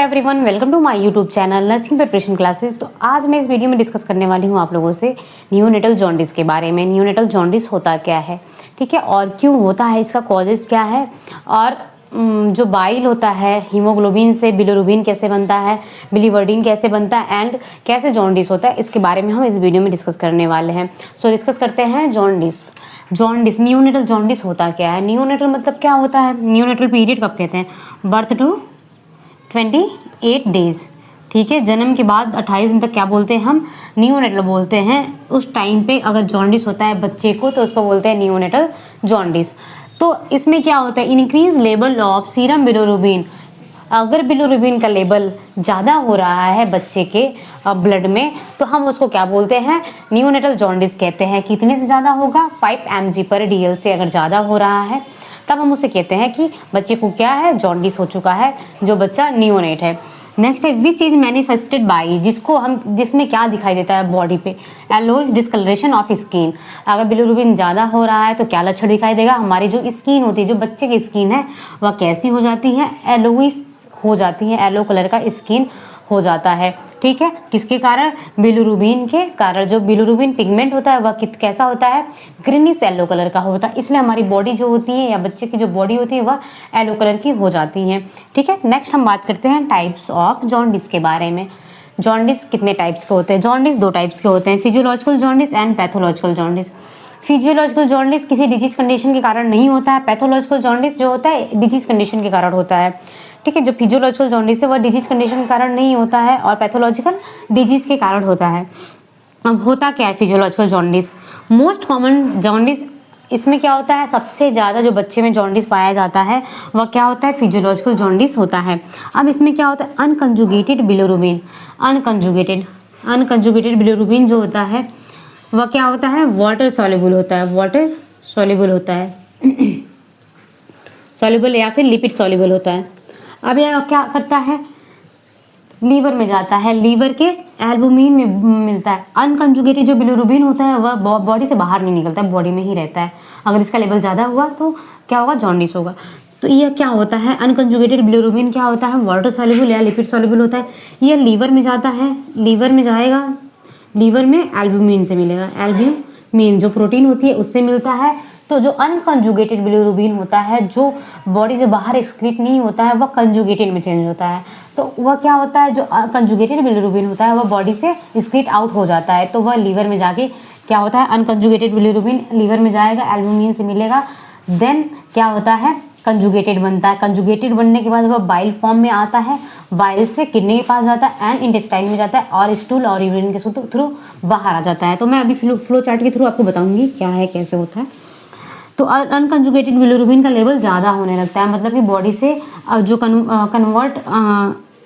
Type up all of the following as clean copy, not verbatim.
Everyone, welcome to my YouTube channel nursing preparation classes. तो आज मैं इस वीडियो में डिस्कस करने वाली हूँ आप लोगों से नियोनेटल जॉन्डिस के बारे में। नियोनेटल जॉन्डिस होता क्या है, ठीक है, और क्यों होता है, इसका कॉजेज क्या है, और जो बाइल होता है हीमोग्लोबिन से बिलिरुबिन कैसे बनता है, बिलीवर्डिन कैसे बनता है एंड कैसे जॉन्डिस होता है, इसके बारे में हम इस वीडियो में डिस्कस करने वाले हैं। सो डिस्कस करते हैं जॉन्डिस। नियोनेटल जॉन्डिस होता क्या है। नियोनेटल मतलब क्या होता है, नियोनेटल पीरियड कब कहते हैं, बर्थ टू 28 डेज, ठीक है, जन्म के बाद 28 दिन तक क्या बोलते हैं हम, नियोनेटल बोलते हैं। उस टाइम पे अगर जॉन्डिस होता है बच्चे को तो उसको बोलते हैं नियोनेटल जॉन्डिस। तो इसमें क्या होता है, increase level of serum bilirubin. अगर बिलिरुबिन का लेवल ज़्यादा हो रहा है बच्चे के ब्लड में तो हम उसको क्या बोलते हैं, नियोनेटल जॉन्डिस कहते हैं। कितने से ज़्यादा होगा, 5 mg/dl से अगर ज़्यादा हो रहा है तब हम उसे कहते हैं कि बच्चे को क्या है, जॉन्डिस हो चुका है, जो बच्चा नियोनेट है। नेक्स्ट है विच इज मैनिफेस्टेड बाई, जिसमें क्या दिखाई देता है बॉडी पे, एलोइस डिस्कलरेशन ऑफ स्किन। अगर बिलिरुबिन ज़्यादा हो रहा है तो क्या लक्षण दिखाई देगा, हमारी जो स्किन होती है, जो बच्चे की स्किन है वह कैसी हो जाती है, एलोइस हो जाती है, येलो कलर का स्किन हो जाता है, ठीक है। किसके कारण, बिलिरुबिन के कारण। जो बिलिरुबिन पिगमेंट होता है वह कैसा होता है, ग्रीनिश येलो कलर का होता है, इसलिए हमारी बॉडी जो होती है या बच्चे की जो बॉडी होती है वह येलो कलर की हो जाती है, ठीक है। नेक्स्ट हम बात करते हैं टाइप्स ऑफ जॉन्डिस के बारे में। जॉन्डिस कितने टाइप्स के होते हैं, जॉन्डिस 2 टाइप्स के होते हैं, physiological jaundice and pathological jaundice. Physiological jaundice किसी डिजीज कंडीशन के कारण नहीं होता है, पैथोलॉजिकल जॉन्डिस जो होता है डिजीज कंडीशन के कारण होता है, ठीक है। जो फिजियोलॉजिकल जॉन्डिस है वह डिजीज कंडीशन के कारण नहीं होता है और पैथोलॉजिकल डिजीज के कारण होता है। अब होता क्या है physiological jaundice, most common jaundice, इसमें क्या होता है, सबसे ज़्यादा जो बच्चे में जॉन्डिस पाया जाता है वह क्या होता है, फिजियोलॉजिकल जॉन्डिस होता है। अब इसमें क्या होता है, अनकंजुगेटेड बिलिरुबिन। अनकंजुगेटेड बिलिरुबिन जो होता है वह क्या होता है, वाटर सॉल्युबल होता है, वाटर सॉल्युबल होता है सॉल्युबल या फिर लिपिड सॉल्युबल होता है। अब यह क्या करता है, लीवर में जाता है, लीवर के एल्बुमिन में मिलता है। अनकंजुगेटेड जो बिलिरुबिन होता है वह बॉडी से बाहर नहीं निकलता, बॉडी में ही रहता है। अगर इसका लेवल ज़्यादा हुआ तो क्या होगा, जॉन्डिस होगा। तो यह क्या होता है, अनकंजुगेटेड बिलिरुबिन क्या होता है, वाटर सॉल्युबल या लिपिड सॉल्युबल होता है। यह लीवर में जाता है, लीवर में जाएगा, लीवर में एल्बुमिन से मिलेगा, एल्ब्यूमिन जो प्रोटीन होती है उससे मिलता है। तो जो अनकंजुगेटेड बिलिरुबिन होता है, जो बॉडी से बाहर एक्सक्रीट नहीं होता है, वह कंजुगेटेड में चेंज होता है। तो वह क्या होता है, जो कंजुगेटेड बिलिरुबिन होता है वह बॉडी से एक्सक्रीट आउट हो जाता है, तो वह लीवर में जाके क्या होता है, अनकंजुगेटेड बिलिरुबिन लीवर में जाएगा, एल्बुमिन से मिलेगा, देन क्या होता है, कंजुगेटेड बनता है। कंजुगेटेड बनने के बाद वह बाइल फॉर्म में आता है, बाइल से किडनी के पास जाता है एंड इंटेस्टाइन में जाता है और स्टूल और यूरिन के थ्रू बाहर आ जाता है। तो मैं अभी फ्लो चार्ट के थ्रू आपको बताऊंगी क्या है, कैसे होता है। तो अनकंजुगेटेड बिलिरुबिन का लेवल ज़्यादा होने लगता है, मतलब कि बॉडी से जो कन्वर्ट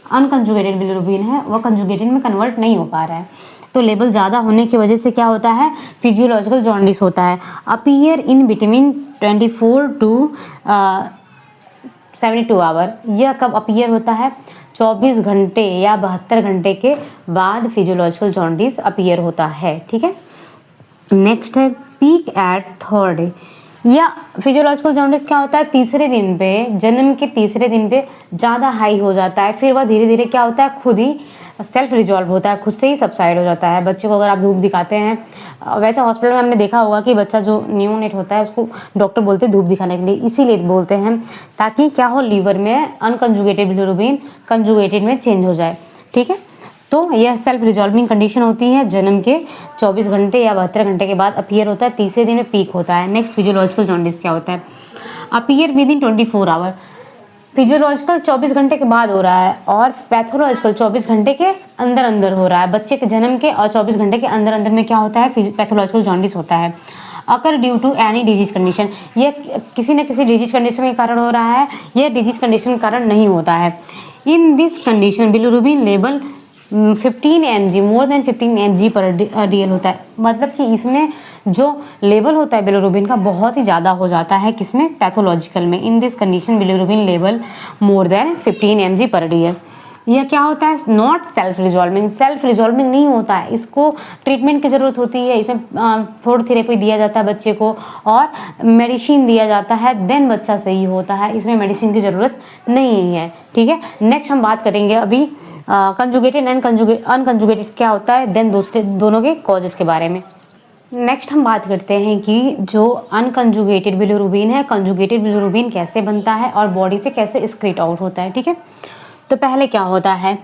अनकंजुगेटेड बिलिरुबिन है वह कंजुगेटेड में कन्वर्ट नहीं हो पा रहा है। तो लेवल ज़्यादा होने की वजह से क्या होता है, फिजियोलॉजिकल जॉन्डिस होता है। Appear in between 24 to 72 hour. यह कब अपीयर होता है, 24 घंटे या 72 घंटे के बाद फिजियोलॉजिकल जॉन्डिस अपीयर होता है, ठीक है। नेक्स्ट है पीक एट 3rd डे। या फिजियोलॉजिकल जॉन्डिस क्या होता है, तीसरे दिन पे, जन्म के तीसरे दिन पे ज़्यादा हाई हो जाता है, फिर वह धीरे धीरे क्या होता है, खुद ही सेल्फ रिजॉल्व होता है, खुद से ही सबसाइड हो जाता है। बच्चे को अगर आप धूप दिखाते हैं, वैसे हॉस्पिटल में हमने देखा होगा कि बच्चा जो न्यूनेट होता है उसको डॉक्टर बोलते हैं धूप दिखाने के लिए, इसीलिए बोलते हैं ताकि क्या हो, लीवर में अनकंजुगेटेड बिलिरुबिन कंजुगेटेड में चेंज हो जाए, ठीक है। तो यह सेल्फ रिजॉल्विंग कंडीशन होती है, जन्म के 24 घंटे या 72 घंटे के बाद अपीयर होता है, तीसरे दिन में पीक होता है। नेक्स्ट फिजियोलॉजिकल जॉन्डिस क्या होता है, appear within 24 hour. Physiological 24 घंटे के बाद हो रहा है और पैथोलॉजिकल 24 घंटे के अंदर अंदर हो रहा है। बच्चे के जन्म के और 24 घंटे के अंदर अंदर में क्या होता है, पैथोलॉजिकल जॉन्डिस होता है। Occur due to any disease condition, यह किसी न किसी डिजीज कंडीशन के कारण हो रहा है, यह डिजीज कंडीशन के कारण नहीं होता है। In this condition bilirubin level 15 mg, more than 15 mg/dl होता है, मतलब कि इसमें जो लेवल होता है बिलिरुबिन का बहुत ही ज़्यादा हो जाता है, किसमें, पैथोलॉजिकल में। In this condition bilirubin level more than 15 mg/dl। यह क्या होता है, not self resolving, self resolving नहीं होता है, इसको ट्रीटमेंट की ज़रूरत होती है, इसमें फूड थेरेपी दिया जाता है बच्चे को और मेडिसिन दिया जाता है, देन बच्चा सही होता है, इसमें मेडिसिन की ज़रूरत नहीं है। ठीक है, नेक्स्ट हम बात करेंगे अभी कंजुगेटेड एंड अनकंजुगेटेड क्या होता है, देन दूसरे दोनों के कॉजेज के बारे में। नेक्स्ट हम बात करते हैं कि जो अनकंजुगेटेड बिलिरुबिन है, कंजुगेटेड बिलिरुबिन कैसे बनता है और बॉडी से कैसे एक्सक्रीट आउट होता है। ठीक है, तो पहले क्या होता है,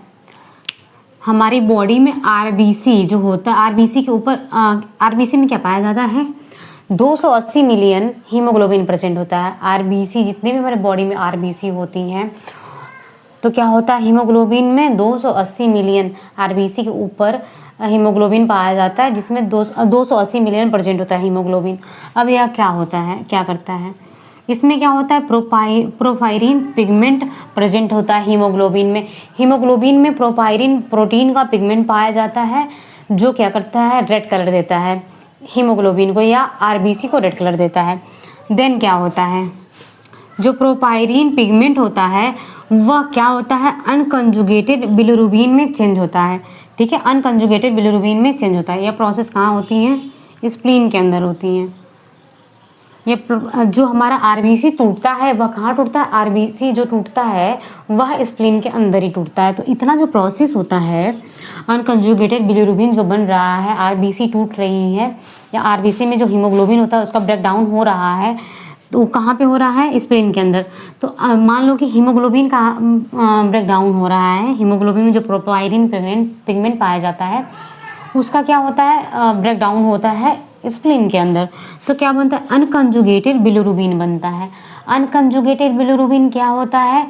हमारी बॉडी में आरबीसी जो होता है, आरबीसी के ऊपर आरबीसी में क्या पाया जाता है, 280 मिलियन हीमोग्लोबिन प्रेजेंट होता है। आरबीसी जितने भी हमारे बॉडी में आरबीसी होती हैं तो क्या होता है, हीमोग्लोबिन में 280 मिलियन आरबीसी के ऊपर हीमोग्लोबिन पाया जाता है, जिसमें 280 मिलियन प्रेजेंट होता है हीमोग्लोबिन। अब यह क्या होता है, क्या करता है, इसमें क्या होता है, प्रोपायरिन पिगमेंट प्रेजेंट होता है हीमोग्लोबिन में। हीमोग्लोबिन में प्रोपायरिन प्रोटीन का पिगमेंट पाया जाता है जो क्या करता है, रेड कलर देता है हीमोग्लोबिन को या आरबीसी को रेड कलर देता है। देन क्या होता है, जो प्रोपायरिन पिगमेंट होता है वह क्या होता है, अनकंजुगेटेड बिलिरुबिन में चेंज होता है। ठीक है, अनकंजुगेटेड बिलिरुबिन में चेंज होता है। यह प्रोसेस कहाँ होती है, स्प्लीन के अंदर होती हैं। ये जो हमारा आरबीसी टूटता है वह कहाँ टूटता है, आरबीसी जो टूटता है वह स्प्लीन के अंदर ही टूटता है। तो इतना जो प्रोसेस होता है, अनकंजुगेटेड बिलिरुबिन जो बन रहा है, आरबीसी टूट रही है या आरबीसी में जो हीमोग्लोबिन होता है उसका ब्रेक डाउन हो रहा है, तो वो कहाँ पे हो रहा है, स्प्लीन के अंदर। तो मान लो कि हीमोग्लोबिन का ब्रेक डाउन हो रहा है, हीमोग्लोबिन में जो प्रोपायरिन पिगमेंट पाया जाता है उसका क्या होता है, ब्रेक डाउन होता है स्प्लीन के अंदर। तो क्या बनता है, अनकंजुगेटेड बिलिरुबिन बनता है। अनकंजुगेटेड बिलिरुबिन क्या होता है,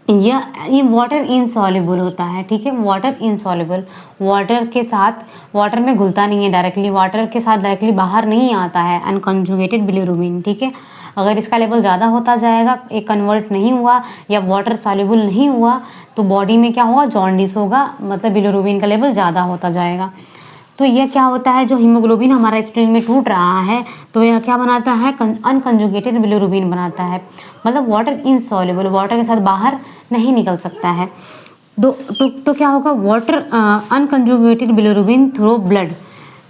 ये वाटर इनसॉल्युबल होता है। ठीक है, वाटर इनसॉल्युबल, वाटर के साथ, वाटर में घुलता नहीं है डायरेक्टली, वाटर के साथ डायरेक्टली बाहर नहीं आता है अनकंजुगेटेड बिलिरुबिन। ठीक है, अगर इसका लेवल ज़्यादा होता जाएगा, एक कन्वर्ट नहीं हुआ या वाटर सॉल्युबल नहीं हुआ तो बॉडी में क्या होगा, जॉन्डिस होगा, मतलब बिलिरुबिन का लेवल ज़्यादा होता जाएगा। तो यह क्या होता है, जो हीमोग्लोबिन हमारा स्प्लीन में टूट रहा है तो यह क्या बनाता है, अनकंजुगेटेड बिलिरुबिन बनाता है, मतलब वाटर इनसॉल्युबल, वाटर के साथ बाहर नहीं निकल सकता है। तो क्या होगा, water unconjugated bilirubin through blood,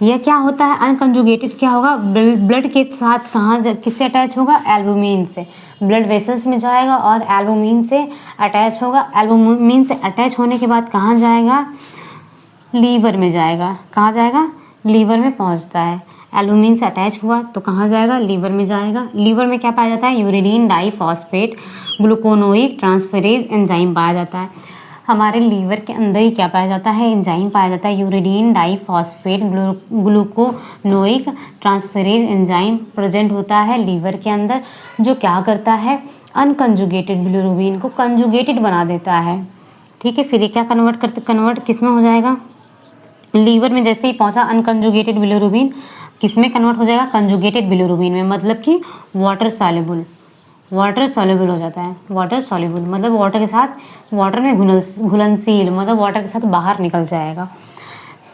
यह क्या होता है, अनकंजुगेटेड क्या होगा, ब्लड के साथ कहाँ किससे अटैच होगा, एल्बुमिन से, ब्लड वेसल्स में जाएगा और एल्बुमिन से अटैच होगा। एल्बुमिन से अटैच होने के बाद कहाँ जाएगा, लीवर में जाएगा। कहाँ जाएगा, लीवर में पहुंचता है। एल्बुमिन से अटैच हुआ तो कहाँ जाएगा, लीवर में जाएगा। लीवर में क्या पाया जाता है, uridine diphosphate glucuronic transferase enzyme पाया जाता है। हमारे लीवर के अंदर ही क्या पाया जाता है, एंजाइम पाया जाता है, uridine diphosphate glucuronic transferase enzyme present होता है लीवर के अंदर, जो क्या करता है, अनकंजुगेटेड बिलिरुबिन को कंजुगेटेड बना देता है। ठीक है, फिर ये क्या कन्वर्ट किस में हो जाएगा, लीवर में जैसे ही पहुंचा अनकंजुगेटेड बिलिरुबिन किस में कन्वर्ट हो जाएगा, कंजुगेटेड बिलिरुबिन में, मतलब कि वाटर सॉल्युबल हो जाता है। वाटर सॉल्युबल मतलब वाटर के साथ, वाटर में घुलनशील, मतलब वाटर के साथ बाहर निकल जाएगा।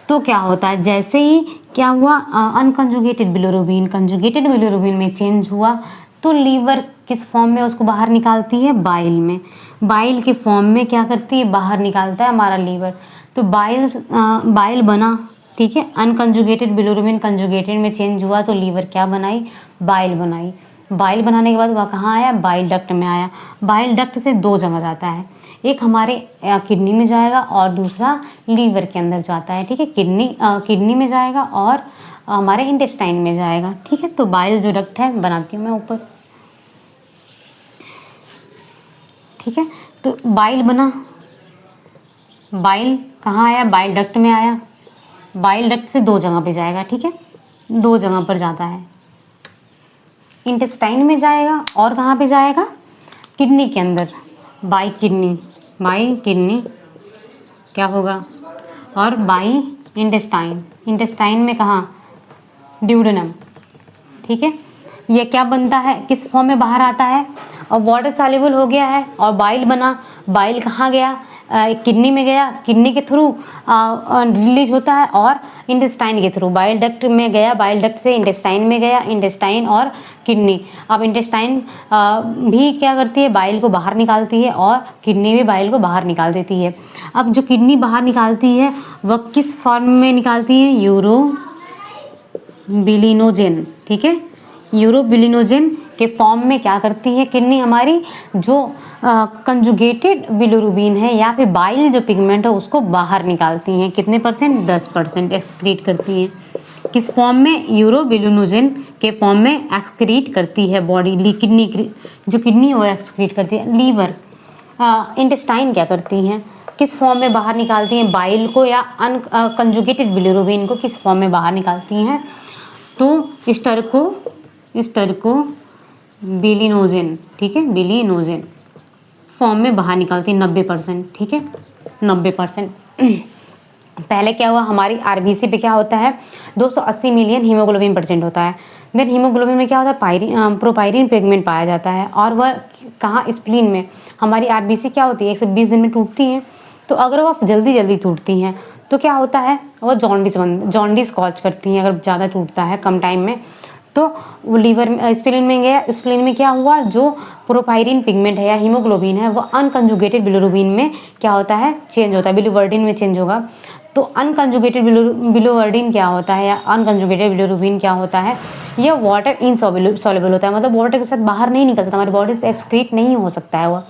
तो क्या होता है, जैसे ही क्या हुआ, अनकंजुगेटेड बिलिरुबिन कंजुगेटेड बिलिरुबिन में चेंज हुआ तो लीवर किस फॉर्म में उसको बाहर निकालती है, बाइल में, बाइल के फॉर्म में क्या करती है, बाहर निकालता है हमारा लीवर। तो बाइल बना। ठीक है, अनकंजुगेटेड बिलिरुबिन कंजुगेटेड में चेंज हुआ तो लीवर क्या बनाई, बाइल बनाई। बाइल बनाने के बाद वह कहाँ आया, बाइल डक्ट में आया। बाइल डक्ट से दो जगह जाता है, एक हमारे किडनी में जाएगा और दूसरा लीवर के अंदर जाता है। ठीक है, किडनी में जाएगा और हमारे इंटेस्टाइन में जाएगा। ठीक है, तो बाइल जो डक्ट है बनाती हूँ मैं ऊपर। ठीक है, तो बाइल बना, बाइल कहाँ आया, बाइल डक्ट में आया। बाइल डक्ट से दो जगह पे जाएगा। ठीक है, दो जगह पर जाता है, इंटेस्टाइन में जाएगा और कहाँ पे जाएगा, किडनी के अंदर, बाई किडनी क्या होगा, और बाई इंटेस्टाइन में कहाँ, ड्यूडेनम। ठीक है, ये क्या बनता है, किस फॉर्म में बाहर आता है, और वाटर सॉल्युबल हो गया है और बाइल बना। बाइल कहाँ गया, किडनी में गया, किडनी के थ्रू रिलीज होता है, और इंटेस्टाइन के थ्रू, बाइल डक्ट में गया, बाइल डक्ट से इंटेस्टाइन में गया, इंटेस्टाइन और किडनी। अब इंटेस्टाइन भी क्या करती है, बाइल को बाहर निकालती है, और किडनी भी बाइल को बाहर निकाल देती है। अब जो किडनी बाहर निकालती है वह किस फॉर्म में निकालती है, यूरोबिलिनोजेन, ठीक है, यूरोबिलिनोजेन के फॉर्म में क्या करती है किडनी हमारी, जो कंजुगेटेड बिलिरुबिन है या फिर बाइल जो पिगमेंट है उसको बाहर निकालती हैं। कितने परसेंट, 10% एक्सक्रीट करती हैं। किस फॉर्म में, यूरोबिलिनोजेन के फॉर्म में एक्सक्रीट करती है बॉडी, किडनी, जो किडनी है वो एक्सक्रीट करती है। लीवर, इंटेस्टाइन क्या करती हैं, किस फॉर्म में बाहर निकालती हैं, बाइल को या अनकंजुगेटेड बिलिरुबिन को किस फॉर्म में बाहर निकालती हैं, तो स्टर्को बिलिनोजेन, ठीक है, बिलिनोजेन फॉर्म में बाहर निकालती है 90%, ठीक है, 90%। पहले क्या हुआ, हमारी आरबीसी पे क्या होता है, 280 मिलियन हीमोग्लोबिन परसेंट होता है। देन हीमोग्लोबिन में क्या होता है, प्रोपायरिन पिगमेंट पाया जाता है, और वह कहाँ, स्प्लीन में। हमारी आरबीसी क्या होती है, 120 दिन में टूटती हैं, तो अगर वह जल्दी टूटती हैं तो क्या होता है, वो जॉन्डिस कॉज करती हैं। अगर ज़्यादा टूटता है कम टाइम में तो वो लीवर में, स्प्लीन में गया, स्प्लीन में क्या हुआ, जो प्रोपायरिन पिगमेंट है या हीमोग्लोबिन है वो अनकंजुगेटेड बिलिरुबिन में क्या होता है, चेंज होता है, बिलिवर्डिन में चेंज होगा। तो अनकंजुगेटेड बिलिवर्डिन क्या होता है या अनकंजुगेटेड बिलिरुबिन क्या होता है, यह वाटर इनसॉल्युबल होता है, मतलब वाटर के साथ बाहर नहीं निकल सकता, हमारी बॉडी से एक्सक्रीट नहीं हो सकता है वह।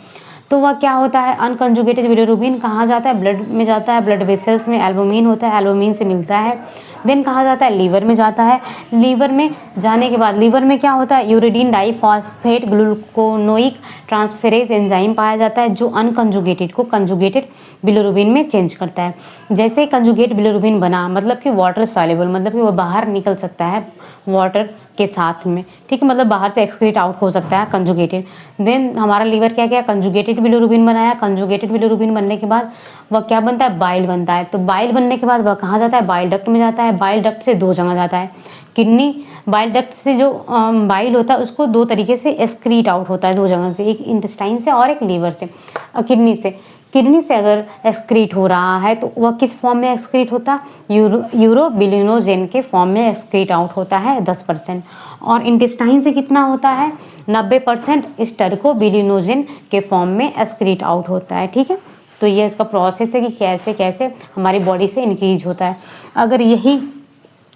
तो वह क्या होता है, अनकंजुगेटेड बिलिरुबिन कहाँ जाता है, ब्लड में जाता है, ब्लड वेसल्स में एल्बुमिन होता है, एल्बुमिन से मिलता है। देन कहाँ जाता है, लीवर में जाता है। लीवर में जाने के बाद लीवर में क्या होता है, uridine diphosphate glucuronic transferase enzyme पाया जाता है, जो अनकंजुगेटेड को कंजुगेटेड बिलिरुबिन में चेंज करता है। जैसे ही कंजुगेट बिलिरुबिन बना, मतलब कि वाटर सॉल्युबल, मतलब कि वो बाहर निकल सकता है वाटर के साथ में, ठीक है, मतलब बाहर से एक्सक्रीट आउट हो सकता है कंजुगेटेड। देन हमारा लीवर क्या किया, कंजुगेटेड बिलिरुबिन बनाया। कंजुगेटेड बिलिरुबिन बनने के बाद वह क्या बनता है, बाइल बनता है। तो बाइल बनने के बाद वह कहाँ जाता है, बाइल डक्ट में जाता है। बाइल डक्ट से 2 जगह जाता है, किडनी, बाइल डक्ट से जो बाइल होता है उसको 2 तरीके से एक्सक्रीट आउट होता है, 2 जगह से, एक इंटेस्टाइन से और एक लीवर से, किडनी से। किडनी से अगर एक्सक्रीट हो रहा है तो वह किस फॉर्म में एक्सक्रीट होता है, यूरोबिलिनोजेन के फॉर्म में एक्सक्रीट आउट होता है 10%। और इंटेस्टाइन से कितना होता है, 90% स्टर्कोबिलिनोजेन के फॉर्म में एक्सक्रीट आउट होता है, ठीक है। तो ये इसका प्रोसेस है कि कैसे कैसे हमारी बॉडी से इंक्रीज होता है। अगर यही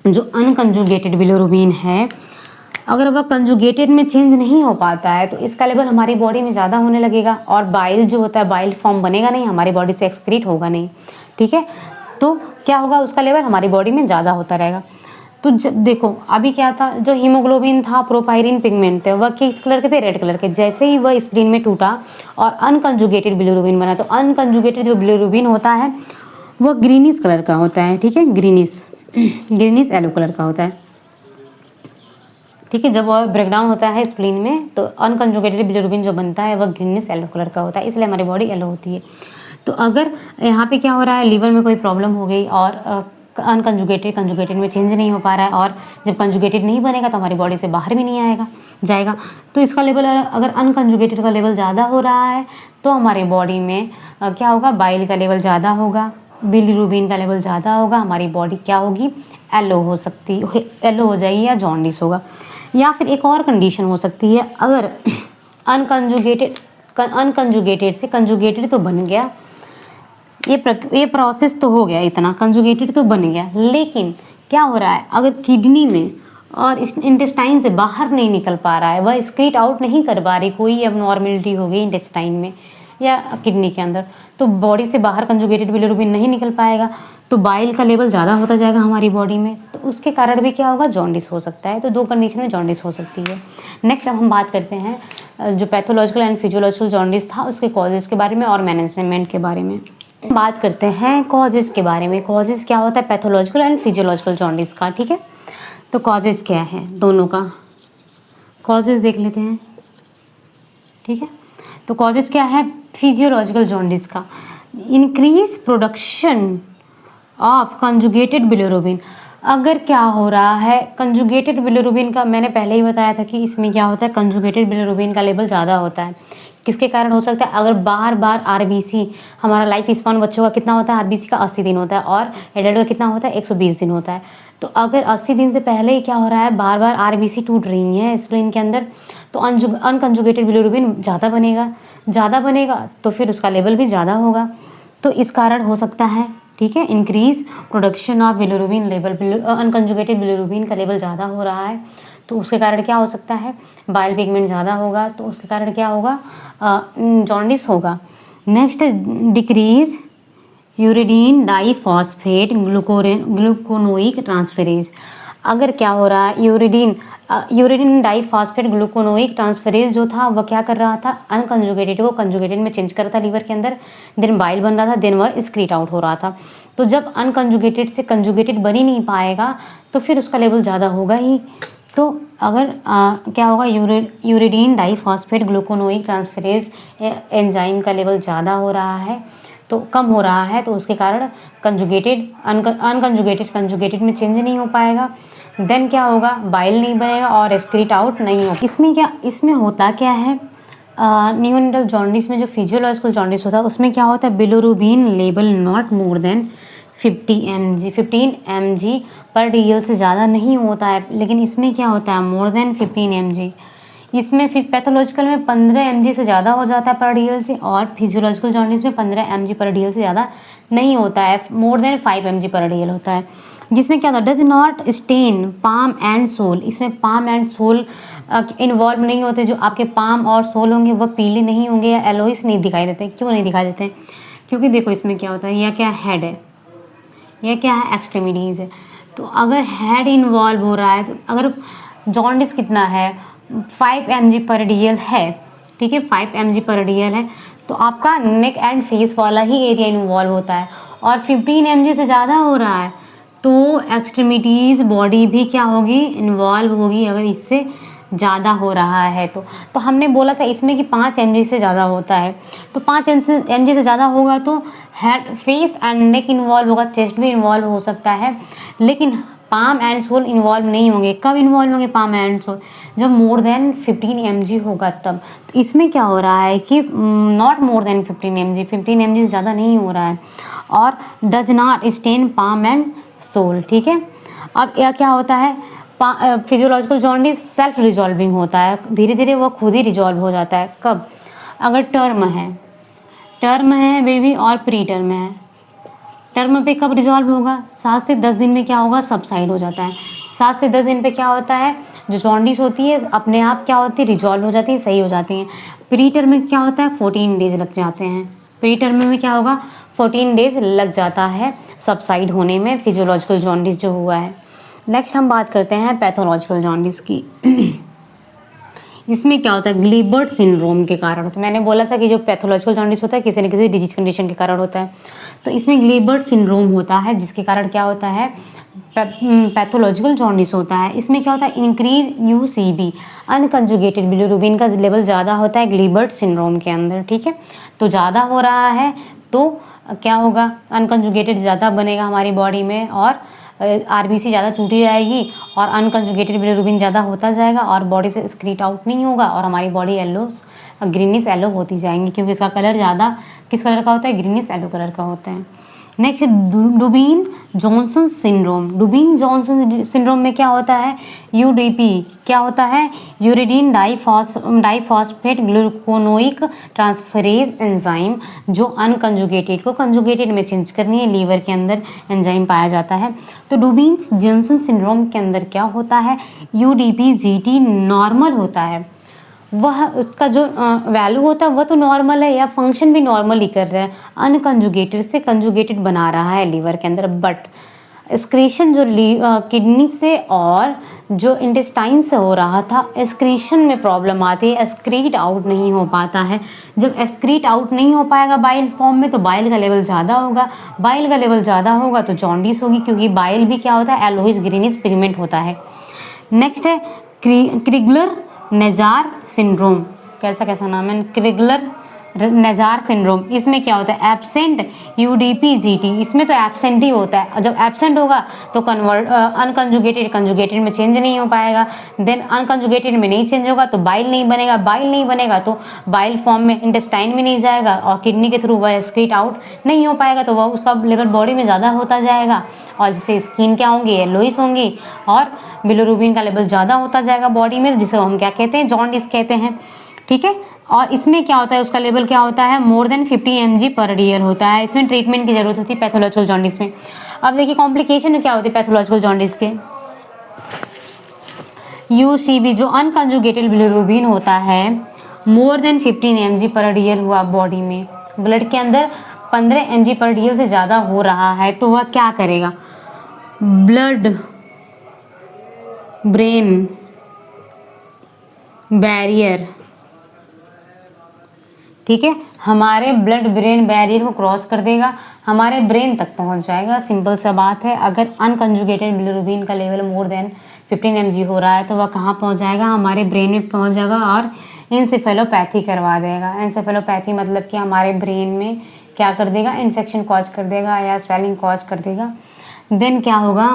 जो अनकंजुगेटेड बिलिरुबिन है, अगर वह कंजुगेटेड में चेंज नहीं हो पाता है तो इसका लेवल हमारी बॉडी में ज़्यादा होने लगेगा, और बाइल जो होता है, बाइल फॉर्म बनेगा नहीं, हमारी बॉडी से एक्सक्रीट होगा नहीं, ठीक है। तो क्या होगा, उसका लेवल हमारी बॉडी में ज़्यादा होता रहेगा। तो जब देखो अभी क्या था, जो हीमोग्लोबिन था, प्रोपायरिन पिगमेंट थे, वह किस कलर के थे, रेड कलर के। जैसे ही वह स्प्लीन में टूटा और अनकंजुगेटेड बिलिरुबिन बना, तो अनकंजुगेटेड जो बिलिरुबिन होता है वह ग्रीनिश कलर का होता है, ठीक है, ग्रीनिश येलो कलर का होता है, ठीक है। जब वह ब्रेकडाउन होता है स्प्लीन में तो अनकंजुगेटेड बिलिरुबिन जो बनता है वह ग्रीनिश येलो कलर का होता है, इसलिए हमारी बॉडी येलो होती है। तो अगर यहाँ पे क्या हो रहा है, लीवर में कोई प्रॉब्लम हो गई और कंजुगेटेड में चेंज नहीं हो पा रहा है, और जब कंजुगेटेड नहीं बनेगा तो हमारी बॉडी से बाहर भी नहीं जाएगा। तो इसका लेवल, अगर अनकंजुगेटेड का लेवल ज़्यादा हो रहा है तो हमारी बॉडी में क्या होगा, बाइल का लेवल ज़्यादा होगा, बिलिरुबिन का लेवल ज़्यादा होगा, हमारी बॉडी क्या होगी, येलो हो जाएगी या जॉन्डिस होगा। या फिर एक और कंडीशन हो सकती है, अगर अनकंजुगेटेड से कंजुगेटेड तो बन गया, ये प्रोसेस तो हो गया, इतना कंजुगेटेड तो बन गया, लेकिन क्या हो रहा है, अगर किडनी में और इंटेस्टाइन से बाहर नहीं निकल पा रहा है, वह एक्सक्रीट आउट नहीं कर पा रही, कोई एबनॉर्मेलिटी हो गई इंटेस्टाइन में या किडनी के अंदर, तो बॉडी से बाहर कंजुगेटेड बिलिरुबिन नहीं निकल पाएगा, तो बाइल का लेवल ज़्यादा होता जाएगा हमारी बॉडी में, तो उसके कारण भी क्या होगा, जॉन्डिस हो सकता है। तो 2 कंडीशन में जॉन्डिस हो सकती है। नेक्स्ट अब हम बात करते हैं जो पैथोलॉजिकल एंड फिजियोलॉजिकल जॉन्डिस था उसके कॉजेज़ के बारे में और मैनेजमेंट के बारे में। बात करते हैं कॉजेज़ के बारे में। कॉजेज़ क्या होता है पैथोलॉजिकल एंड फिजियोलॉजिकल जॉन्डिस का, ठीक है। तो कॉजेज़ क्या है, दोनों का कॉजेज़ देख लेते हैं, ठीक है। तो कॉजेज़ क्या है फिजियोलॉजिकल जॉन्डिस का, increase production of conjugated bilirubin. अगर क्या हो रहा है कंजुगेटेड बिलिरुबिन का, मैंने पहले ही बताया था कि इसमें क्या होता है, कंजुगेटेड बिलिरुबिन का लेवल ज़्यादा होता है। किसके कारण हो सकता है, अगर बार बार आरबीसी, हमारा लाइफ स्पान बच्चों का कितना होता है, आरबीसी का 80 दिन होता है और एडल्ट का कितना होता है, 120 दिन होता है। तो अगर 80 दिन से पहले ही क्या हो रहा है, बार बार आरबीसी टूट रही है स्प्लीन के अंदर, तो अनकंजुगेटेड बिलिरुबिन ज़्यादा बनेगा तो फिर उसका लेवल भी ज़्यादा होगा। तो इस कारण हो सकता है, ठीक है, increase production of bilirubin level, unconjugated bilirubin का लेवल ज़्यादा हो रहा है तो उसके कारण क्या हो सकता है, बाइल पिगमेंट ज़्यादा होगा तो उसके कारण क्या होगा, जॉन्डिस होगा। Next, decrease uridine diphosphate glucuronic transferase. अगर क्या हो रहा है, यूरिडीन डाइफॉस्फेट ग्लूकोनोइक ट्रांसफेरेज जो था वह क्या कर रहा था, अनकंजुगेटेड को कंजुगेटेड में चेंज कर रहा था लीवर के अंदर, देन बाइल बन रहा था, देन वह एक्सक्रीट आउट हो रहा था। तो जब अनकंजुगेटेड से कंजुगेटेड बन ही नहीं पाएगा तो फिर उसका लेवल ज़्यादा होगा ही। तो अगर क्या होगा, uridine diphosphate glucuronic transferase enzyme का लेवल ज़्यादा हो रहा है तो कम हो रहा है, तो उसके कारण कंजुगेटेड में चेंज नहीं हो पाएगा, देन क्या होगा, बाइल नहीं बनेगा और एक्सक्रीट आउट नहीं होगा। इसमें होता क्या है, नियोनेटल जॉन्डिस में जो फिजियोलॉजिकल जॉन्डिस होता है उसमें क्या होता है, bilirubin level not more than 15 mg per DL से ज़्यादा नहीं होता है, लेकिन इसमें क्या होता है, मोर देन 15 mg। इसमें फिर पैथोलॉजिकल में 15 mg से ज़्यादा हो जाता है पर डीएल से, और फिजियोलॉजिकल जॉन्डिस में 15 mg पर डीएल से ज़्यादा नहीं होता है, more than 5 mg per dL होता है। जिसमें क्या होता है, does not stain palm and sole. इसमें पाम एंड सोल इन्वॉल्व नहीं होते, जो आपके पाम और सोल होंगे वह पीले नहीं होंगे या एलोइस नहीं दिखाई देते। क्यों नहीं दिखाई देते, क्योंकि देखो इसमें क्या होता है, यह क्या हेड है, यह क्या है, एक्सट्रीमिटीज़ है। तो अगर हेड इन्वॉल्व हो रहा है, तो अगर जॉन्डिस कितना है, 5 mg पर डीएल है, ठीक है, 5 mg पर डीएल है, तो आपका नेक एंड फेस वाला ही एरिया इन्वॉल्व होता है, और 15 mg से ज़्यादा हो रहा है तो एक्सट्रीमिटीज़ बॉडी भी क्या होगी, इन्वॉल्व होगी, अगर इससे ज़्यादा हो रहा है तो हमने बोला था इसमें कि 5 mg से ज़्यादा होता है, तो 5 mg से ज़्यादा होगा तो head, face and neck involve होगा, चेस्ट भी इन्वॉल्व हो सकता है, लेकिन पाम एंड सोल इन्वॉल्व नहीं होंगे। कब इन्वॉल्व होंगे पाम एंड सोल, जब मोर देन 15 mg होगा तब। तो इसमें क्या हो रहा है कि not more than 15 mg, 15 mg से ज़्यादा नहीं हो रहा है, और does not stain palm and sole, ठीक है। अब यह क्या होता है, फिजियोलॉजिकल जॉन्डिस सेल्फ रिजॉल्विंग होता है, धीरे धीरे वो खुद ही रिजॉल्व हो जाता है। कब, अगर टर्म है बेबी और प्री टर्म है, टर्म पे कब रिजॉल्व होगा, 7 से 10 दिन में क्या होगा, सबसाइड हो जाता है। 7 से 10 दिन पे क्या होता है, जो जॉन्डिस होती है अपने आप क्या होती है, रिजॉल्व हो जाती है, सही हो जाती हैं। प्री टर्म में क्या होता है, 14 डेज लग जाते हैं। प्री टर्म में क्या होगा, 14 डेज लग जाता है सबसाइड होने में, फिजियोलॉजिकल जॉन्डिस जो हुआ है। नेक्स्ट हम बात करते हैं पैथोलॉजिकल जॉन्डिस की। इसमें क्या होता है, ग्लीबर्ट सिंड्रोम के कारण। तो मैंने बोला था कि जो पैथोलॉजिकल जॉन्डिस होता है किसी न किसी डिजीज कंडीशन के कारण होता है, तो इसमें ग्लीबर्ट सिंड्रोम होता है, जिसके कारण क्या होता है, पैथोलॉजिकल जॉन्डिस होता है। इसमें क्या होता है, इंक्रीज यूसीबी, अनकंजुगेटेड बिलिरुबिन का लेवल ज़्यादा होता है ग्लीबर्ट सिंड्रोम के अंदर, ठीक है। तो ज़्यादा हो रहा है तो क्या होगा, अनकंजुगेटेड ज़्यादा बनेगा हमारी बॉडी में, और आरबीसी ज़्यादा टूटी जाएगी, और अनकंजुगेटेड बिलिरुबिन ज़्यादा होता जाएगा, और बॉडी से एक्सक्रीट आउट नहीं होगा, और हमारी बॉडी येलो, ग्रीनिश येलो होती जाएंगी, क्योंकि इसका कलर ज़्यादा किस कलर का होता है, ग्रीनिश येलो कलर का होता है। Next, Dubin Johnson syndrome. Dubin Johnson syndrome में क्या होता है, यूडीपी क्या होता है, uridine diphosphate glucuronic transferase enzyme, जो अनकंजुगेटेड को कंजुगेटेड में चेंज करनी है, लीवर के अंदर एंजाइम पाया जाता है। तो डुबीन जॉनसन सिंड्रोम के अंदर क्या होता है, यूडीपी जीटी नॉर्मल होता है, वह उसका जो वैल्यू होता है वह तो नॉर्मल है, या फंक्शन भी नॉर्मल ही कर रहा है, अनकंजुगेटेड से कंजुगेटेड बना रहा है लीवर के अंदर, बट एक्सक्रीशन जो किडनी से और जो इंटेस्टाइन से हो रहा था, एक्सक्रीशन में प्रॉब्लम आती है, एक्सक्रीट आउट नहीं हो पाता है। जब एक्सक्रीट आउट नहीं हो पाएगा बाइल फॉर्म में, तो बाइल का लेवल ज़्यादा होगा, बाइल का लेवल ज़्यादा होगा तो जॉन्डिस होगी, क्योंकि बाइल भी क्या होता है, एलोइस ग्रीनिश पिगमेंट होता है। नेक्स्ट है क्रिगलर नेजार सिंड्रोम। कैसा नाम है, क्रिगलर नेजार सिंड्रोम, इसमें क्या होता है एब्सेंट UDP-GT, इसमें तो एब्सेंट ही होता है। जब एब्सेंट होगा तो कन्वर्ट अनकंजुगेटेड कंजुगेटेड में चेंज नहीं हो पाएगा, देन अनकंजुगेटेड में नहीं चेंज होगा तो बाइल नहीं बनेगा, बाइल नहीं बनेगा तो बाइल फॉर्म में इंटेस्टाइन में नहीं जाएगा और किडनी के थ्रू वह एक्सक्रीट आउट नहीं हो पाएगा, तो वह उसका लेवल बॉडी में ज़्यादा होता जाएगा और जिससे स्किन क्या होंगी येलोइश होंगी और बिलिरुबिन का लेवल ज़्यादा होता जाएगा बॉडी में, जिसे हम क्या कहते हैं जॉन्डिस कहते हैं। ठीक है, और इसमें क्या होता है उसका लेवल क्या होता है more then 50 mg per dL होता है। इसमें ट्रीटमेंट की जरूरत होती है पैथोलॉजिकल जॉन्डिस में। अब देखिए कॉम्प्लिकेशन क्या होती है पैथोलॉजिकल जॉन्डिस के। UCB जो अनकंजुगेटेड बिलिरुबिन होता है more then 15 mg per DL हुआ बॉडी में, ब्लड के अंदर 15 mg पर डीएल से ज़्यादा हो रहा है तो वह क्या करेगा, ब्लड ब्रेन बैरियर, ठीक है, हमारे ब्लड ब्रेन बैरियर को क्रॉस कर देगा, हमारे ब्रेन तक पहुंच जाएगा। सिंपल सा बात है, अगर अनकंजुगेटेड बिलिरुबिन का लेवल मोर देन 15 mg हो रहा है तो वह कहाँ पहुंच जाएगा, हमारे ब्रेन में पहुंच जाएगा और इंसेफेलोपैथी करवा देगा। इंसेफेलोपैथी मतलब कि हमारे ब्रेन में क्या कर देगा, इन्फेक्शन कॉज कर देगा या स्वेलिंग कॉज कर देगा। देन क्या होगा,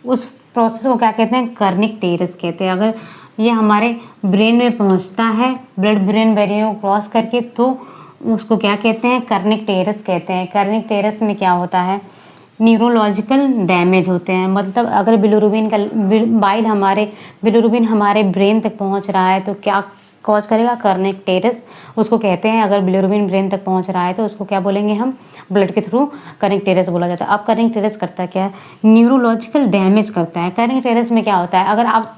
उस प्रोसेस को क्या कहते हैं, कर्निक टेरस कहते हैं। अगर ये हमारे ब्रेन में पहुंचता है ब्लड ब्रेन बैरियर को क्रॉस करके तो उसको क्या कहते हैं, कर्निक टेरस कहते हैं। कर्निक टेरस में क्या होता है, न्यूरोलॉजिकल डैमेज होते हैं, मतलब अगर बिलिरुबिन का बिलिरुबिन हमारे ब्रेन तक पहुंच रहा है तो क्या कॉज करेगा, कर्निक टेरस उसको कहते हैं। अगर बिलिरुबिन ब्रेन तक पहुंच रहा है तो उसको क्या बोलेंगे हम, ब्लड के थ्रू कर्निक टेरस बोला जाता है। अब कर्निक टेरस करता क्या है, न्यूरोलॉजिकल डैमेज करता है। कर्निक टेरस में क्या होता है, अगर आप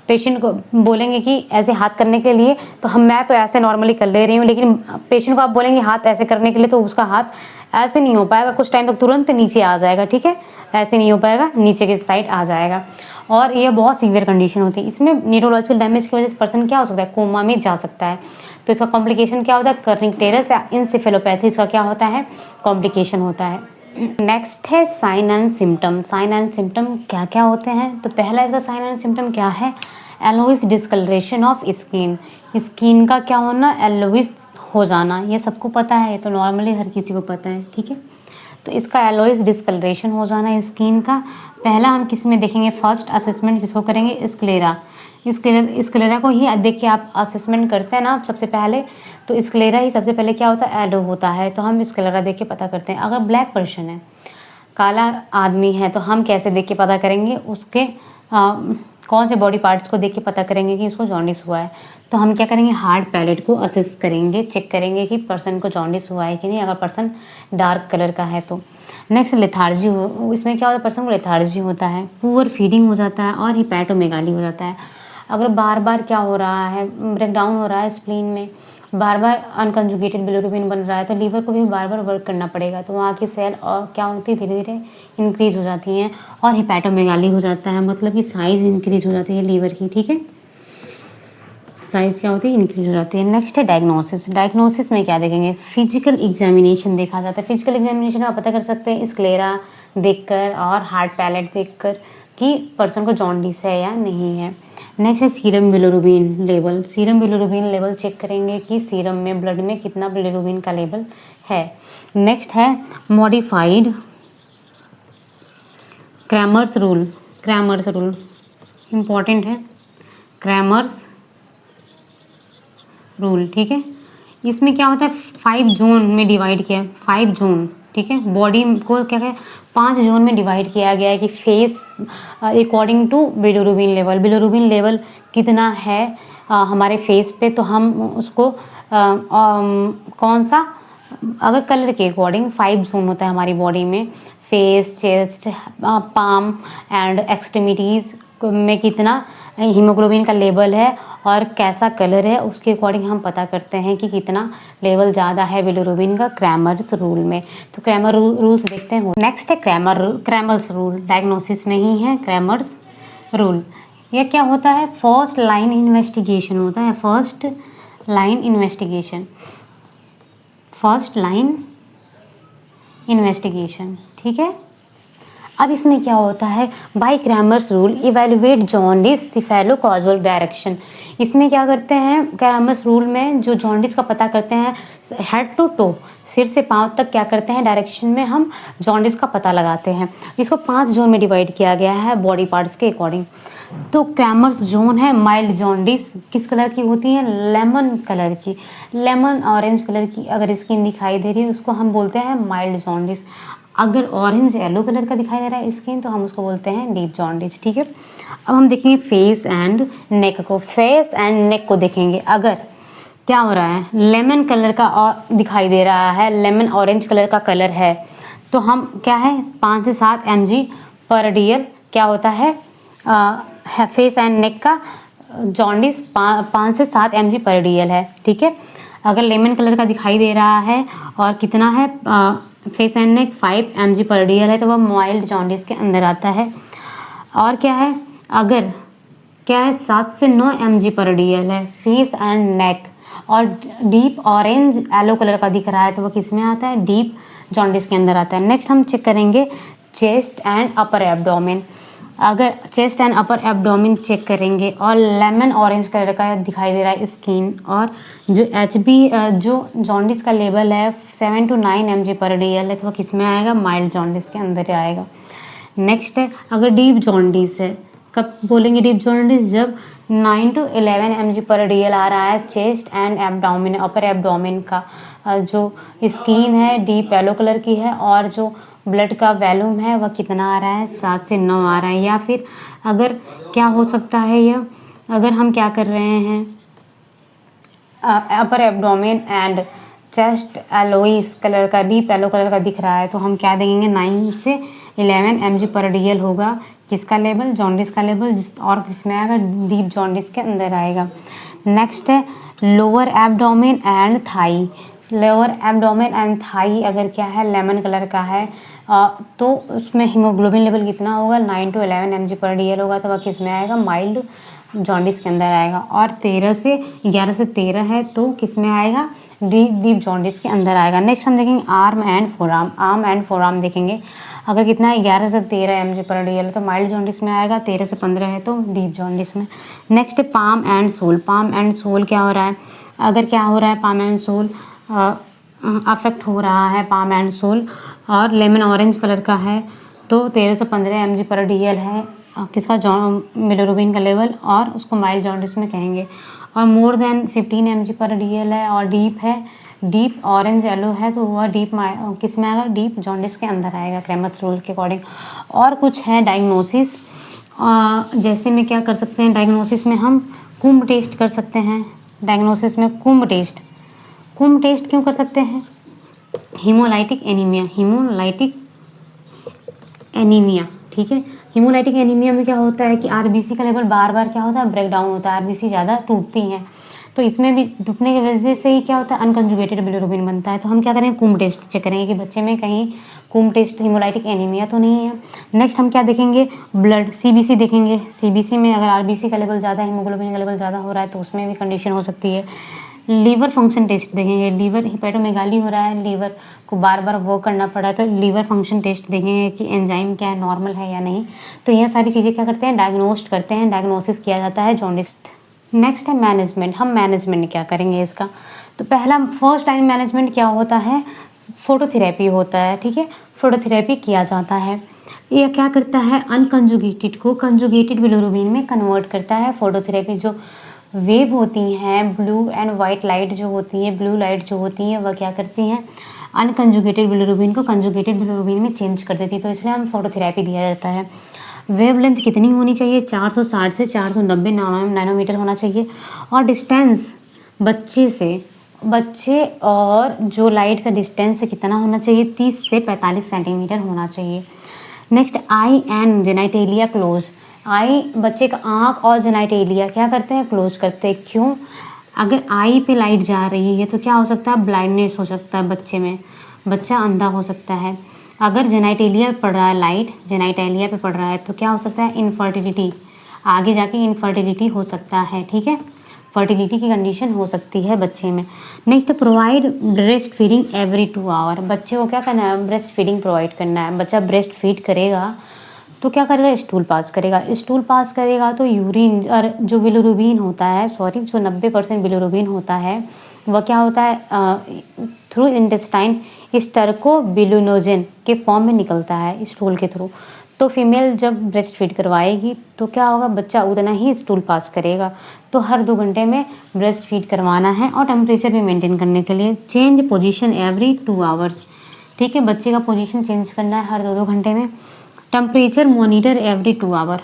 पेशेंट को बोलेंगे कि ऐसे हाथ करने के लिए तो मैं तो ऐसे नॉर्मली कर ले रही हूँ, लेकिन पेशेंट को आप बोलेंगे हाथ ऐसे करने के लिए तो उसका हाथ ऐसे नहीं हो पाएगा, कुछ टाइम तक तुरंत नीचे आ जाएगा। ठीक है, ऐसे नहीं हो पाएगा, नीचे के साइड आ जाएगा और ये बहुत सीवियर कंडीशन होती है। इसमें न्यूरोलॉजिकल डैमेज की वजह से पर्सन क्या हो सकता है, कोमा में जा सकता है। तो इसका कॉम्प्लिकेशन क्या होता है, कर्निक टेरस या इंसेफेलोपैथी इसका क्या होता है, कॉम्प्लिकेशन होता है। नेक्स्ट है sign and symptom. Sign and symptom क्या क्या होते हैं, तो पहला इसका साइन एंड सिम्टम क्या है, एलोइस डिस्कलरेशन ऑफ स्किन। स्किन का क्या होना, एलोइस हो जाना, ये सबको पता है, ये तो नॉर्मली हर किसी को पता है। ठीक है, तो इसका एलोइस डिस्कलरेशन हो जाना स्किन का। पहला हम किस में देखेंगे, फर्स्ट असेसमेंट किसको करेंगे, स्क्लेरा। स्क्लेरा को ही देख के आप असेसमेंट करते हैं ना सबसे पहले, तो स्क्लेरा ही सबसे पहले क्या होता है, एलो होता है, तो हम स्क्लेरा देख के पता करते हैं। अगर ब्लैक पर्सन है, काला आदमी है, तो हम कैसे देख के पता करेंगे, उसके कौन से बॉडी पार्ट्स को देख के पता करेंगे कि उसको जॉन्डिस हुआ है। तो हम क्या करेंगे, हार्ड पैलेट को असेस करेंगे, चेक करेंगे कि पर्सन को जॉन्डिस हुआ है कि नहीं, अगर पर्सन डार्क कलर का है तो। नेक्स्ट लेथार्जी, इसमें क्या होता है, पर्सन को लेथार्जी होता है, पुअर फीडिंग हो जाता है और हिपैटोमेगाली हो जाता है। अगर बार बार क्या हो रहा है, ब्रेकडाउन हो रहा है स्प्लीन में, बार बार अनकंजुगेटेड बिलिरुबिन बन रहा है, तो लीवर को भी बार बार वर्क करना पड़ेगा, तो वहाँ की सेल और क्या होती है, धीरे धीरे इंक्रीज हो जाती हैं और हिपैटोमेगाली हो जाता है, मतलब कि साइज इंक्रीज हो जाती है लीवर की। ठीक है, साइज क्या होती है, इंक्रीज हो जाती है। नेक्स्ट है डायग्नोसिस। डायग्नोसिस में क्या देखेंगे, फिजिकल एग्जामिनेशन देखा जाता है। फिजिकल एग्जामिनेशन आप पता कर सकते हैं स्क्लेरा देखकर और हार्ड पैलेट देखकर कि पर्सन को जॉन्डिस है या नहीं है। नेक्स्ट है serum bilirubin level. Serum bilirubin level check करेंगे कि सीरम में ब्लड में कितना बिलिरुबिन का लेवल है। नेक्स्ट है modified Cramer's rule. Cramer's rule important है, क्रैमर्स रूल। ठीक है, इसमें क्या होता है, 5 जोन में डिवाइड किया है, 5 जोन। ठीक है, बॉडी को क्या है 5 जोन में डिवाइड किया गया है कि face according to bilirubin level. Bilirubin level कितना है हमारे फेस पे, तो हम उसको कौन सा, अगर कलर के अकॉर्डिंग 5 जोन होता है हमारी बॉडी में, face, chest, palm and extremities में कितना हीमोग्लोबिन का लेवल है और कैसा कलर है, उसके अकॉर्डिंग हम पता करते हैं कि कितना लेवल ज़्यादा है बिलिरुबिन का क्रैमर्स रूल में। तो क्रैमर रूल्स देखते हैं। नेक्स्ट है क्रैमर्स रूल, डायग्नोसिस में ही है क्रैमर्स रूल। यह क्या होता है, फर्स्ट लाइन इन्वेस्टिगेशन होता है, first line investigation, first line investigation. ठीक है, अब इसमें क्या होता है, by Kramer's rule evaluate jaundice cephalocaudal direction. इसमें क्या करते हैं, क्रैमर्स रूल में जो जॉन्डिस का पता करते हैं हेड टू टो, सिर से पांव तक क्या करते हैं, डायरेक्शन में हम जॉन्डिस का पता लगाते हैं। इसको 5 जोन में डिवाइड किया गया है बॉडी पार्ट्स के अकॉर्डिंग। तो क्रैमर्स जोन है माइल्ड जॉन्डिस, किस कलर की होती है, लेमन कलर की, लेमन ऑरेंज कलर की अगर स्किन दिखाई दे रही है उसको हम बोलते हैं माइल्ड जॉन्डिस। अगर ऑरेंज येलो कलर का दिखाई दे रहा है स्किन तो हम उसको बोलते हैं डीप जॉन्डिस। ठीक है, अब हम देखेंगे फेस एंड नेक को। फेस एंड नेक को देखेंगे, अगर क्या हो रहा है, लेमन कलर का और दिखाई दे रहा है, लेमन ऑरेंज कलर का कलर है, तो हम क्या है 5 से 7 mg पर DL क्या होता है, फेस एंड नेक का जॉन्डिस 5 से 7 mg पर DL है। ठीक है, अगर लेमन कलर का दिखाई दे रहा है और कितना है, फेस एंड नेक 5 mg पर DL है, तो वह माइल्ड जॉन्डिस के अंदर आता है। और क्या है, अगर क्या है 7 से 9 mg पर DL है फेस एंड नेक और डीप ऑरेंज येलो कलर का दिख रहा है, तो वो किस में आता है, डीप जॉन्डिस के अंदर आता है। नेक्स्ट हम चेक करेंगे चेस्ट एंड अपर एब्डोमेन। अगर chest and upper abdomen check करेंगे और लेमन ऑरेंज कलर का दिखाई दे रहा है स्किन और जो जो जॉन्डिस का लेवल है 7 to 9 mg पर DL है, तो वो किस में आएगा, माइल्ड जॉन्डिस के अंदर आएगा। नेक्स्ट है, अगर डीप जॉन्डिस है, कब बोलेंगे डीप जॉन्डिस, जब 9 to 11 mg पर DL आ रहा है chest and abdomen, upper abdomen का जो स्किन है डीप येलो कलर की है और जो ब्लड का वॉल्यूम है वह कितना आ रहा है, 7 से 9 आ रहा है। या फिर अगर क्या हो सकता है, यह अगर हम क्या कर रहे हैं, upper abdomen and chest yellowish colour का, डीप येलो कलर का दिख रहा है, तो हम क्या देंगे 9 से 11 mg पर DL होगा, जिसका लेवल जॉन्डिस का लेवल, और किसमें आएगा, डीप जॉन्डिस के अंदर आएगा। नेक्स्ट है lower abdomen and thigh. Lower abdomen and thigh अगर क्या है, लेमन कलर का है, तो उसमें हीमोग्लोबिन लेवल कितना होगा, 9 to 11 mg पर DL होगा, तो वह किस में आएगा, माइल्ड जॉन्डिस के अंदर आएगा। और 11 से 13 है तो किस में आएगा, डीप जॉन्डिस के अंदर आएगा। नेक्स्ट हम देखेंगे arm and forearm. Arm and forearm देखेंगे, अगर कितना है 11 से 13 mg पर DL तो माइल्ड जॉन्डिस में आएगा, 13 से 15 है तो डीप जॉन्डिस में। नेक्स्ट है palm and sole. Palm and sole क्या हो रहा है, अगर क्या हो रहा है, पाम एंड सोल अफेक्ट हो रहा है, पाम एंड सोल और लेमन ऑरेंज कलर का है, तो 13 से 15 mg पर DL है, किसका, बिलिरुबिन का लेवल, और उसको माइल्ड जॉन्डिस में कहेंगे। और मोर देन 15 mg पर DL है और डीप है, डीप ऑरेंज येलो है, तो वह डीप किस में आएगा, डीप जॉन्डिस के अंदर आएगा क्रैमर्स रूल के अकॉर्डिंग। और कुछ है डायग्नोसिस, जैसे में क्या कर सकते हैं, डायग्नोसिस में हम कुंभ टेस्ट कर सकते हैं। डायग्नोसिस में कुंभ टेस्ट क्यों कर सकते हैं, हीमोलाइटिक एनीमिया। ठीक है, हीमोलाइटिक एनीमिया में क्या होता है कि आरबीसी का लेवल बार बार क्या होता है, ब्रेक डाउन होता है, आरबीसी ज़्यादा टूटती हैं, तो इसमें भी टूटने की वजह से ही क्या होता है, अनकंजुगेटेड बिलिरुबिन बनता है। तो हम क्या करेंगे, कुंभ टेस्ट चेक करेंगे कि बच्चे में कहीं कुंभ टेस्ट हीमोलाइटिक एनीमिया तो नहीं है। नेक्स्ट हम क्या देखेंगे, ब्लड सीबीसी देखेंगे। सीबीसी में अगर आरबीसी का लेवल ज़्यादा, हीमोग्लोबिन का लेवल ज़्यादा हो रहा है तो उसमें भी कंडीशन हो सकती है। लीवर फंक्शन टेस्ट देखेंगे, लीवर हिपेटोमेगाली हो रहा है, लीवर को बार बार वर्क करना पड़ा है, तो लीवर फंक्शन टेस्ट देखेंगे कि एंजाइम क्या है, नॉर्मल है या नहीं। तो यह सारी चीज़ें क्या करते हैं, डायग्नोस्ट करते हैं, डायग्नोसिस किया जाता है जॉन्डिस। नेक्स्ट है मैनेजमेंट। हम मैनेजमेंट क्या करेंगे इसका, तो पहला फर्स्ट लाइन मैनेजमेंट क्या होता है, फोटोथेरेपी होता है। ठीक है, फोटोथेरेपी किया जाता है, यह क्या करता है, अनकंजुगेटेड को कंजुगेटेड बिलिरुबिन में कन्वर्ट करता है। फोटोथेरेपी जो वेव होती हैं, ब्लू एंड वाइट लाइट जो होती है, ब्लू लाइट जो होती है वह क्या करती हैं, अनकंजुगेटेड बिलिरुबिन को कंजुगेटेड बिलिरुबिन में चेंज कर देती है, तो इसलिए हम फोटोथेरेपी दिया जाता है। वेव लेंथ कितनी होनी चाहिए, 460 से 490 नैनोमीटर होना चाहिए। और डिस्टेंस बच्चे और जो लाइट का डिस्टेंस है कितना होना चाहिए, 30 से 45 सेंटीमीटर होना चाहिए। Next eye and genitalia close. Eye बच्चे का आँख और जेनाइटेलिया क्या करते हैं, क्लोज करते हैं। क्यों, अगर आई पे लाइट जा रही है तो क्या हो सकता है, ब्लाइंडनेस हो सकता है बच्चे में, बच्चा अंधा हो सकता है। अगर जेनाइटेलिया पे पड़ रहा है लाइट, जेनाइटेलिया पे पड़ रहा है तो क्या हो सकता है, इनफर्टिलिटी, आगे जाके इनफर्टिलिटी हो सकता है। ठीक है, फर्टिलिटी की कंडीशन हो सकती है बच्चे में। Next, provide breast feeding every 2 hour. बच्चे को क्या करना है, ब्रेस्ट फीडिंग प्रोवाइड करना है। बच्चा ब्रेस्ट फीड करेगा तो क्या करेगा, स्टूल पास करेगा। स्टूल पास करेगा तो यूरिन और जो बिलिरुबिन होता है, सॉरी जो 90% बिलिरुबिन होता है वह क्या होता है, थ्रू इंटेस्टाइन स्टर्कोबिलिनोजेन के फॉर्म में निकलता है स्टूल के थ्रू। तो फीमेल जब ब्रेस्ट फीड करवाएगी तो क्या होगा, बच्चा उतना ही स्टूल पास करेगा। तो हर 2 घंटे में ब्रेस्ट फीड करवाना है और टेम्परेचर भी मेंटेन करने के लिए चेंज पोजीशन एवरी 2 आवर्स। ठीक है, बच्चे का पोजीशन चेंज करना है हर 2-2 घंटे में। Temperature monitor every 2 hour.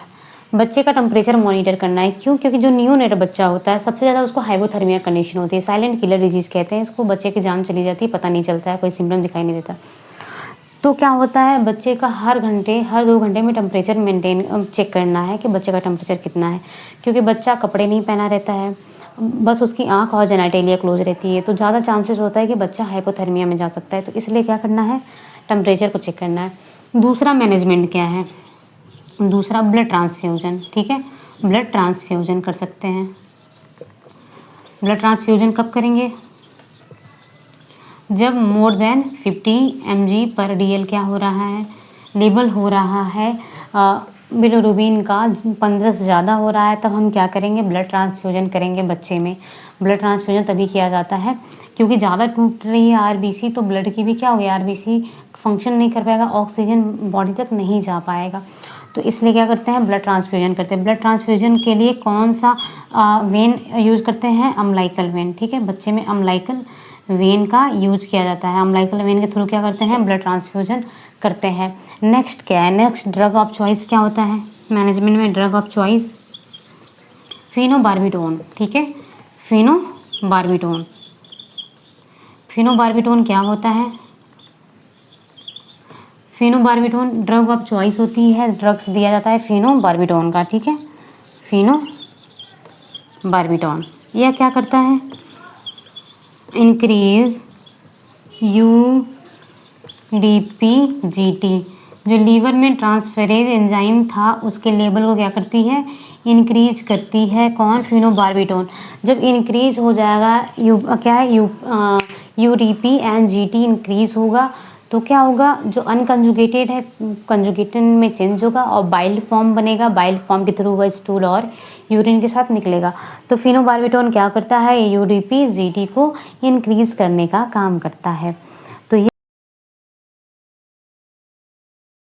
बच्चे का टेम्परेचर मॉनिटर करना है। क्यों? क्योंकि जो नियोनेट बच्चा होता है सबसे ज़्यादा उसको हाइपोथर्मिया कंडीशन होती है। साइलेंट किलर डिजीज़ कहते हैं इसको। बच्चे की जान चली जाती है, पता नहीं चलता है, कोई सिम्टम दिखाई नहीं देता। तो क्या होता है, बच्चे का हर 2 घंटे में टेम्परेचर मेंटेन चेक करना है कि बच्चे का टेम्परेचर कितना है। क्योंकि बच्चा कपड़े नहीं पहना रहता है, बस उसकी आँख और जेनिटेलिया क्लोज रहती है, तो ज़्यादा चांसेस होता है कि बच्चा हाइपोथर्मिया में जा सकता है। तो इसलिए क्या करना है, टेम्परेचर को चेक करना है। दूसरा मैनेजमेंट क्या है, दूसरा ब्लड ट्रांसफ्यूजन। ठीक है, ब्लड ट्रांसफ्यूजन कर सकते हैं। ब्लड ट्रांसफ्यूजन कब करेंगे, जब मोर देन 50 mg/dl क्या हो रहा है, लेवल हो रहा है बिलिरुबिन का 15 से ज़्यादा हो रहा है, तब हम क्या करेंगे, ब्लड ट्रांसफ्यूजन करेंगे बच्चे में। ब्लड ट्रांसफ्यूजन तभी किया जाता है क्योंकि ज़्यादा टूट रही है आरबीसी, तो ब्लड की भी क्या हो गया, आरबीसी फंक्शन नहीं कर पाएगा, ऑक्सीजन बॉडी तक नहीं जा पाएगा। तो इसलिए क्या करते हैं, ब्लड ट्रांसफ्यूजन करते हैं। ब्लड ट्रांसफ्यूजन के लिए कौन सा वेन यूज़ करते हैं, अम्लाइकल वेन। ठीक है, बच्चे में अम्लाइकल वेन का यूज किया जाता है। अम्लाइकल वेन के थ्रू क्या करते हैं, ब्लड ट्रांसफ्यूजन करते हैं। नेक्स्ट क्या है, नेक्स्ट ड्रग ऑफ चॉइस क्या होता है मैनेजमेंट में, ड्रग ऑफ चॉइस फिनोबार्बिटोन। ठीक है, फिनोबार्बिटोन। फिनोबार्बिटोन क्या होता है, फिनोबार्बिटोन ड्रग ऑफ चॉइस होती है, ड्रग्स दिया जाता है फिनोबार्बिटोन का। ठीक है, फिनोबार्बिटोन यह क्या करता है, इंक्रीज UDP-GT, जो लीवर में ट्रांसफेरेज एंजाइम था उसके लेवल को क्या करती है, इंक्रीज करती है। कौन, फिनोबार्बिटोन। जब इंक्रीज हो जाएगा क्या है, UDP एंड GT इंक्रीज होगा तो क्या होगा, जो अनकंजुगेटेड है कंजुगेटेड में चेंज होगा और बाइल फॉर्म बनेगा। बाइल फॉर्म के थ्रू वह स्टूल और यूरिन के साथ निकलेगा। तो फिनोबार्बिटोन क्या करता है, UDP-GT को इंक्रीज करने का काम करता है।